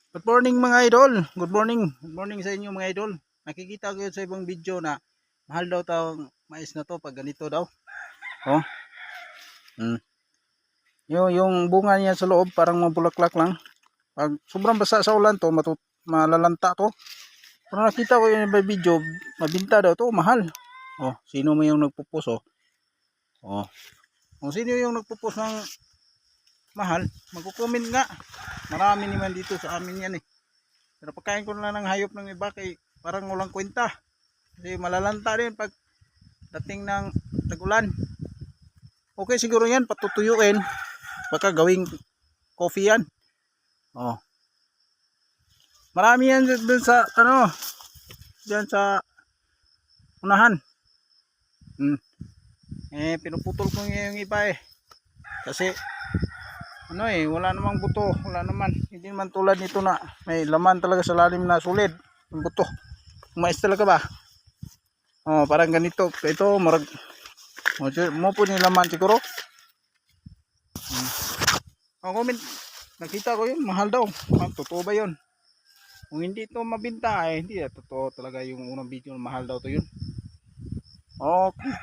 Good morning mga idol. Good morning. Good morning sa inyo mga idol. Nakikita ko yun sa ibang video na mahal daw tawang mais na to pag ganito daw. Oh. Yung bunga niya sa loob parang mabulaklak lang. Pag sobrang basa sa ulan to, malalanta to. Pero nakita ko yun sa video, mabinta daw to, mahal. Oh, sino mo yung nagpo-post oh? Oh. Kung sino yung nagpo-post ng mahal, magko-comment nga. Marami naman dito sa amin yan eh. Pero pagkain ko na lang ng hayop ng iba kay parang walang kwenta. Kasi malalanta din pag dating ng tag-ulan. Okay siguro yan, patutuyuin. Baka gawing coffee yan. Oh. Marami yan dun sa diyan sa unahan. Pinuputol ko yung iba eh. Kasi wala namang buto, wala naman. Hindi naman tulad nito na may laman talaga sa lalim na sulid. Yung buto. Mais talaga ba? Oh, parang ganito. Ito marag mo po ni laman siguro. Comment. Nakita ko yun, mahal daw. Totoo ba yun? Kung hindi ito mabinta hindi totoo talaga yung unang video na mahal daw to yun. Okay.